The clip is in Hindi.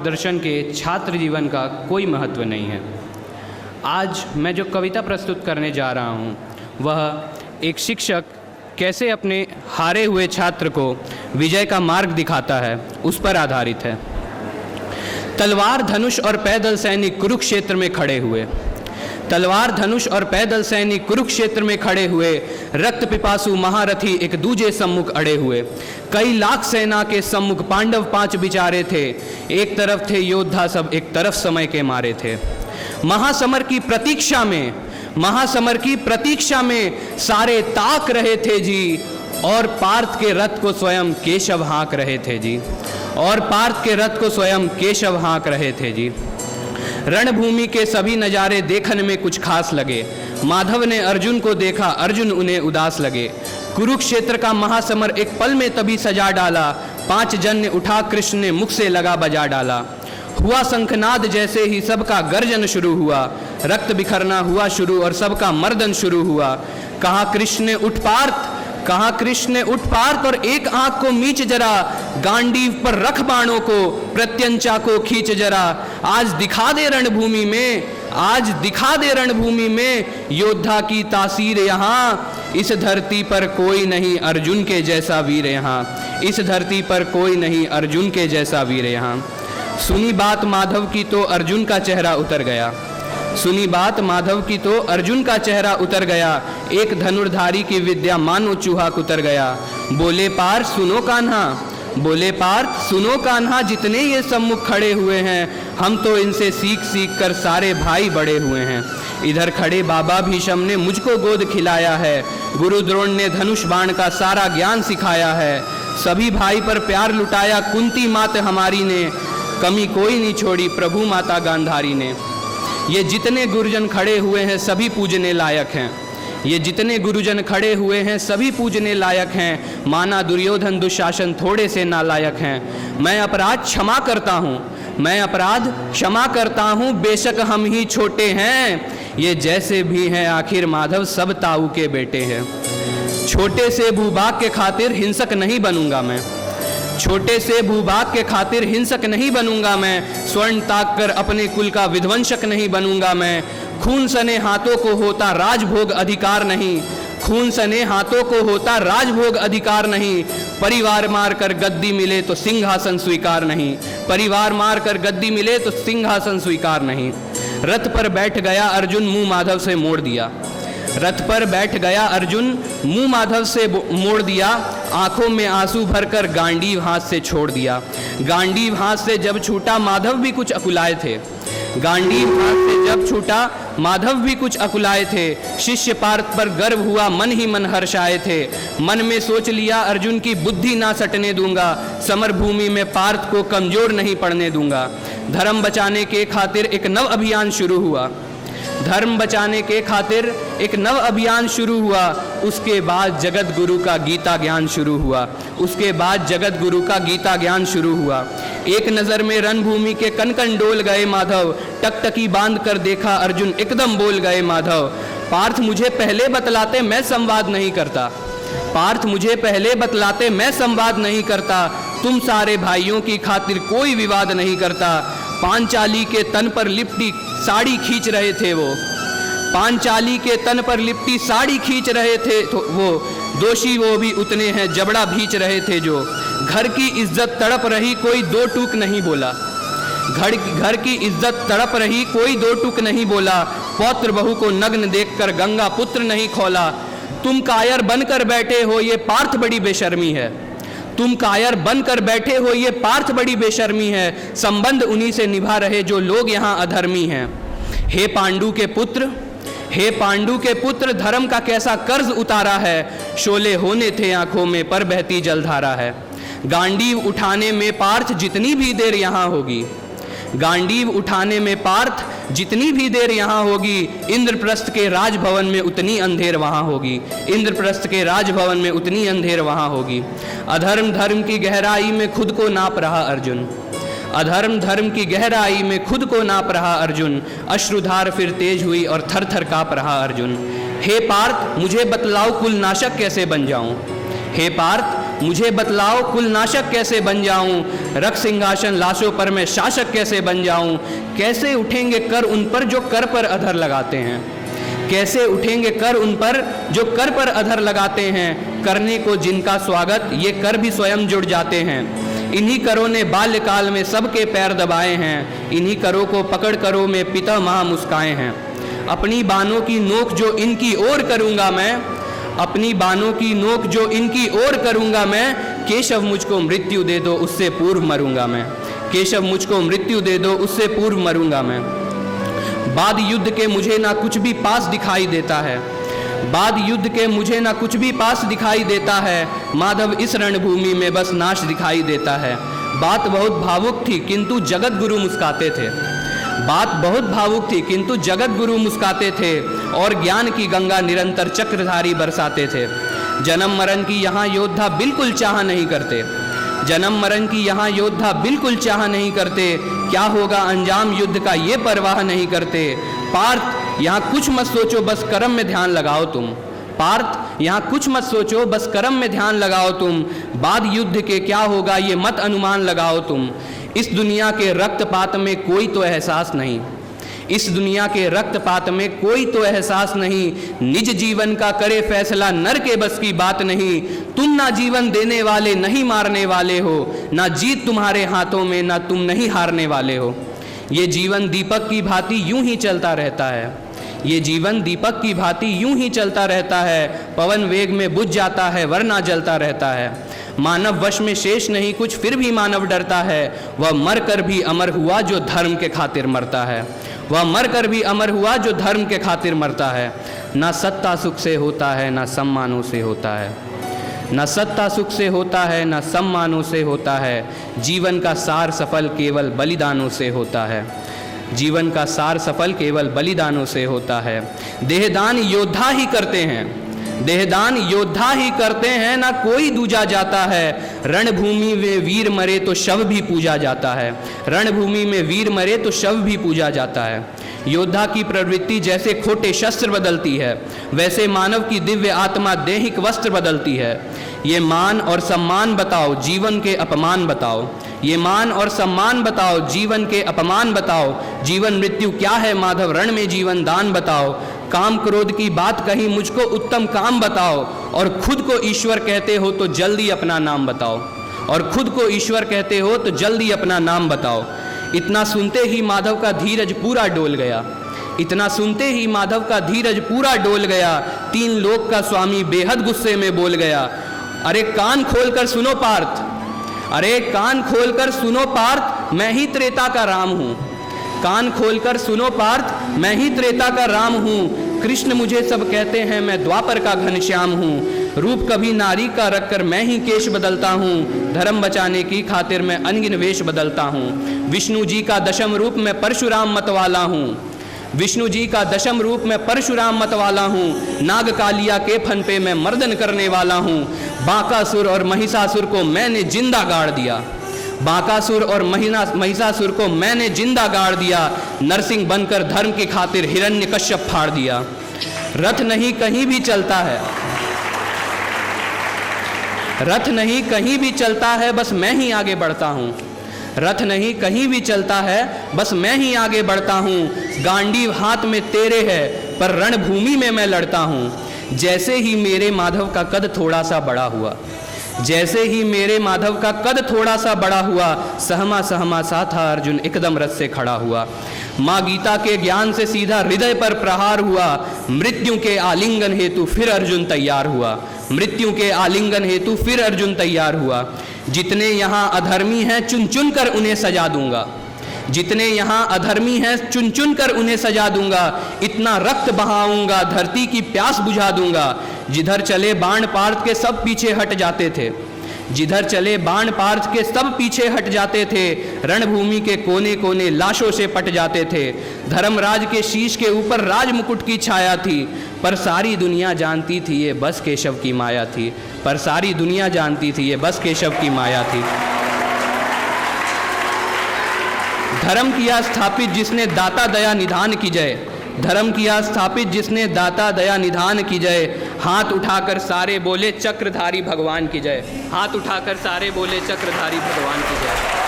दर्शन के छात्र जीवन का कोई महत्व नहीं है। आज मैं जो कविता प्रस्तुत करने जा रहा हूँ वह एक शिक्षक कैसे अपने हारे हुए छात्र को विजय का मार्ग दिखाता है उस पर आधारित है। तलवार धनुष और पैदल सैनिक कुरुक्षेत्र में खड़े हुए, तलवार धनुष और पैदल सैनिक कुरुक्षेत्र में खड़े हुए, रक्त पिपासु महारथी एक दूजे सम्मुख अड़े हुए। कई लाख सेना के सम्मुख पांडव 5 बिचारे थे, एक तरफ थे योद्धा सब, एक तरफ समय के मारे थे। महासमर की प्रतीक्षा में, महासमर की प्रतीक्षा में सारे ताक रहे थे जी, और पार्थ के रथ को स्वयं केशव हाँक रहे थे जी, और पार्थ के रथ को स्वयं केशव हाँक रहे थे जी। रणभूमि के सभी नज़ारे देखने में कुछ खास लगे। माधव ने अर्जुन को देखा, अर्जुन उन्हें उदास लगे। कुरुक्षेत्र का महासमर एक पल में तभी सजा डाला, 5 जन्य उठा कृष्ण ने मुख से लगा बजा डाला। हुआ शंखनाद जैसे ही सबका गर्जन शुरू हुआ, रक्त बिखरना हुआ शुरू और सबका मर्दन शुरू हुआ। कहा कृष्ण ने उठ पार्थ, कहा कृष्ण ने उठ पार्थ और एक आंख को मीच जरा, गांडीव पर रख बाणों को, प्रत्यंचा को खींच जरा। आज दिखा दे रणभूमि में, आज दिखा दे रणभूमि में, योद्धा की तासीर यहाँ। इस धरती पर कोई नहीं अर्जुन के जैसा वीर यहाँ, इस धरती पर कोई नहीं अर्जुन के जैसा वीर यहाँ। सुनी बात माधव की तो अर्जुन का चेहरा उतर गया, सुनी बात माधव की तो अर्जुन का चेहरा उतर गया। एक धनुर्धारी की विद्या मानो चूहा कुतर गया। बोले पार्थ सुनो कान्हा, बोले पार्थ सुनो कान्हा, जितने ये सम्मुख खड़े हुए हैं हम तो इनसे सीख सीख कर सारे भाई बड़े हुए हैं। इधर खड़े बाबा भीष्म ने मुझको गोद खिलाया है, गुरु द्रोण ने धनुष बाण का सारा ज्ञान सिखाया है। सभी भाई पर प्यार लुटाया कुंती मात हमारी ने, कमी कोई नहीं छोड़ी प्रभु माता गांधारी ने। ये जितने गुरुजन खड़े हुए हैं सभी पूजने लायक हैं, ये जितने गुरुजन खड़े हुए हैं सभी पूजने लायक हैं। माना दुर्योधन दुशासन थोड़े से नालायक हैं। मैं अपराध क्षमा करता हूँ, मैं अपराध क्षमा करता हूँ, बेशक हम ही छोटे हैं, ये जैसे भी हैं आखिर माधव सब ताऊ के बेटे हैं। छोटे से भूभाग के खातिर हिंसक नहीं बनूंगा मैं, छोटे से भूभाग के खातिर हिंसक नहीं बनूंगा मैं। स्वर्ण ताक कर अपने कुल का विध्वंसक नहीं बनूंगा मैं। खून सने हाथों को होता राजभोग अधिकार नहीं, खून सने हाथों को होता राजभोग अधिकार नहीं। परिवार मार कर गद्दी मिले तो सिंहासन स्वीकार नहीं, परिवार मार कर गद्दी मिले तो सिंहासन स्वीकार नहीं। रथ पर बैठ गया अर्जुन मुंह माधव से मोड़ दिया, रथ पर बैठ गया अर्जुन मुंह माधव से मोड़ दिया। आंखों में आंसू भरकर गांडीव हाथ से छोड़ दिया। गांडीव हाथ से जब छूटा माधव भी कुछ अकुलाए थे, गांडीव हाथ से जब छूटा माधव भी कुछ अकुलाए थे। शिष्य पार्थ पर गर्व हुआ मन ही मन हर्षाए थे। मन में सोच लिया अर्जुन की बुद्धि ना सटने दूंगा, समर भूमि में पार्थ को कमजोर नहीं पड़ने दूंगा। धर्म बचाने के खातिर एक नव अभियान शुरू हुआ, धर्म बचाने के खातिर एक नव अभियान शुरू हुआ। उसके बाद जगत गुरु का गीता ज्ञान शुरू हुआ, उसके बाद जगत गुरु का गीता ज्ञान शुरू हुआ। एक नज़र में रणभूमि के कन कन डोल गए माधव, टकटकी बांध कर देखा अर्जुन एकदम बोल गए माधव। पार्थ मुझे पहले बतलाते मैं संवाद नहीं करता, पार्थ मुझे पहले बतलाते मैं संवाद नहीं करता। तुम सारे भाइयों की खातिर कोई विवाद नहीं करता। पांचाली के तन पर लिपटी साड़ी खींच रहे थे वो, पांचाली के तन पर लिपटी साड़ी खींच रहे थे तो वो दोषी वो भी उतने हैं जबड़ा भींच रहे थे जो। घर की इज्जत तड़प रही कोई दो टूक नहीं बोला, घर की इज्जत तड़प रही कोई दो टूक नहीं बोला। पौत्र बहू को नग्न देखकर गंगा पुत्र नहीं खोला। तुम कायर बनकर बैठे हो ये पार्थ बड़ी बेशर्मी है, तुम कायर बनकर बैठे हो ये पार्थ बड़ी बेशर्मी है। संबंध उन्हीं से निभा रहे जो लोग यहाँ अधर्मी हैं। हे पांडु के पुत्र, हे पांडु के पुत्र, धर्म का कैसा कर्ज उतारा है। शोले होने थे आंखों में पर बहती जलधारा है। गांडीव उठाने में पार्थ जितनी भी देर यहाँ होगी, गांडीव उठाने में पार्थ जितनी भी देर यहाँ होगी, इंद्रप्रस्थ के राजभवन में उतनी अंधेर वहाँ होगी, इंद्रप्रस्थ के राजभवन में उतनी अंधेर वहाँ होगी। अधर्म धर्म की गहराई में खुद को नाप रहा अर्जुन, अधर्म धर्म की गहराई में खुद को नाप रहा अर्जुन। अश्रुधार फिर तेज हुई और थर थर काँप रहा अर्जुन। हे पार्थ मुझे बतलाओ कुल नाशक कैसे बन जाऊं, हे पार्थ मुझे बतलाओ कुल नाशक कैसे बन जाऊं, रख सिंहासन लाशों पर मैं शासक कैसे बन जाऊं। कैसे उठेंगे कर उन पर जो कर पर अधर लगाते हैं, कैसे उठेंगे कर उन पर जो कर पर अधर लगाते हैं। करने को जिनका स्वागत ये कर भी स्वयं जुड़ जाते हैं। इन्हीं करों ने बाल्यकाल में सबके पैर दबाए हैं, इन्हीं करों को पकड़ करो में पिता माँ मुस्काए हैं। अपनी बानों की नोक जो इनकी ओर करूँगा मैं, अपनी बानों की नोक जो इनकी ओर करूँगा मैं। केशव मुझको मृत्यु दे दो उससे पूर्व मरूँगा मैं, केशव मुझको मृत्यु दे दो उससे पूर्व मरूँगा मैं। बाद युद्ध के मुझे ना कुछ भी पास दिखाई देता है, बाद युद्ध के मुझे ना कुछ भी पास दिखाई देता है। माधव इस रणभूमि में बस नाश दिखाई देता है। बात बहुत भावुक थी किंतु जगत गुरु मुस्काते थे, बात बहुत भावुक थी किंतु जगत गुरु मुस्काते थे और ज्ञान की गंगा निरंतर चक्रधारी बरसाते थे। जन्म मरण की यहाँ योद्धा बिल्कुल चाह नहीं करते, जन्म मरण की यहाँ योद्धा बिल्कुल चाह नहीं करते। क्या होगा अंजाम युद्ध का ये परवाह नहीं करते। पार्थ यहाँ कुछ मत सोचो बस कर्म में ध्यान लगाओ तुम, पार्थ यहाँ कुछ मत सोचो बस कर्म में ध्यान लगाओ तुम। बाद युद्ध के क्या होगा ये मत अनुमान लगाओ तुम। इस दुनिया के रक्तपात में कोई तो एहसास नहीं, इस दुनिया के रक्तपात में कोई तो एहसास नहीं। निज जीवन का करे फैसला नर के बस की बात नहीं। तुम ना जीवन देने वाले नहीं मारने वाले हो, ना जीत तुम्हारे हाथों में ना तुम नहीं हारने वाले हो। ये जीवन दीपक की भांति यूं ही चलता रहता है, ये जीवन दीपक की भांति यूं ही चलता रहता है। पवन वेग में बुझ जाता है वरना जलता रहता है। मानव वश में शेष नहीं कुछ फिर भी मानव डरता है। वह मर कर भी अमर हुआ जो धर्म के खातिर मरता है, वह मर कर भी अमर हुआ जो धर्म के खातिर मरता है। ना सत्ता सुख से होता है ना सम्मानों से होता है, ना सत्ता सुख से होता है ना सम्मानों से होता है। जीवन का सार सफल केवल बलिदानों से होता है, जीवन का सार सफल केवल बलिदानों से होता है। देहदान योद्धा ही करते हैं, देहदान योद्धा ही करते हैं ना कोई दूजा जाता है। रणभूमि में वीर मरे तो शव भी पूजा जाता है, रणभूमि में वीर मरे तो शव भी पूजा जाता है। योद्धा की प्रवृत्ति जैसे खोटे शस्त्र बदलती है वैसे मानव की दिव्य आत्मा दैहिक वस्त्र बदलती है। ये मान और सम्मान बताओ जीवन के अपमान बताओ, ये मान और सम्मान बताओ जीवन के अपमान बताओ। जीवन मृत्यु क्या है माधव रण में जीवन दान बताओ। काम क्रोध की बात कही मुझको उत्तम काम बताओ, और खुद को ईश्वर कहते हो तो जल्दी अपना नाम बताओ, और खुद को ईश्वर कहते हो तो जल्दी अपना नाम बताओ। इतना सुनते ही माधव का धीरज पूरा डोल गया, इतना सुनते ही माधव का धीरज पूरा डोल गया। तीन लोक का स्वामी बेहद गुस्से में बोल गया, अरे कान खोलकर सुनो पार्थ, अरे कान खोलकर सुनो पार्थ, मैं ही त्रेता का राम हूँ। कान खोलकर सुनो पार्थ, मैं ही त्रेता का राम हूँ। कृष्ण मुझे सब कहते हैं मैं द्वापर का घनश्याम हूँ। रूप कभी नारी का रखकर मैं ही केश बदलता हूँ। धर्म बचाने की खातिर मैं अनगिन वेश बदलता हूँ। विष्णु जी का दशम रूप मैं परशुराम मतवाला हूँ, विष्णु जी का दशम रूप मैं परशुराम मतवाला हूँ। नाग कालिया के फन पे मैं मर्दन करने वाला हूँ। बांकासुर और महिषासुर को मैंने जिंदा गाड़ दिया, बांकासुर और महिषासुर को मैंने जिंदा गाड़ दिया। नरसिंह बनकर धर्म की खातिर हिरण्यकश्यप फाड़ दिया। रथ नहीं कहीं भी चलता है, रथ नहीं कहीं भी चलता है बस मैं ही आगे बढ़ता हूँ। रथ नहीं कहीं भी चलता है बस मैं ही आगे बढ़ता हूँ। गांडीव हाथ में तेरे है पर रणभूमि में मैं लड़ता हूँ। जैसे ही मेरे माधव का कद थोड़ा सा बड़ा हुआ, जैसे ही मेरे माधव का कद थोड़ा सा बड़ा हुआ, सहमा सहमा सा था अर्जुन एकदम रथ से खड़ा हुआ। माँ गीता के ज्ञान से सीधा हृदय पर प्रहार हुआ। मृत्यु के आलिंगन हेतु फिर अर्जुन तैयार हुआ, मृत्यु के आलिंगन हेतु फिर अर्जुन तैयार हुआ। जितने यहाँ अधर्मी हैं चुन चुन कर उन्हें सजा दूंगा, जितने यहाँ अधर्मी हैं चुन चुन कर उन्हें सजा दूंगा। इतना रक्त बहाऊंगा धरती की प्यास बुझा दूंगा। जिधर चले बाण पार्थ के सब पीछे हट जाते थे, जिधर चले बाण पार्थ के सब पीछे हट जाते थे। रणभूमि के कोने कोने लाशों से पट जाते थे। धर्मराज के शीश के ऊपर राज मुकुट की छाया थी, पर सारी दुनिया जानती थी ये बस केशव की माया थी, पर सारी दुनिया जानती थी ये बस केशव की माया थी। धर्म किया स्थापित जिसने दाता दया निधान की जय, धर्म किया स्थापित जिसने दाता दया निधान की जय। हाथ उठाकर सारे बोले चक्रधारी भगवान की जय। हाथ उठाकर सारे बोले चक्रधारी भगवान की जय।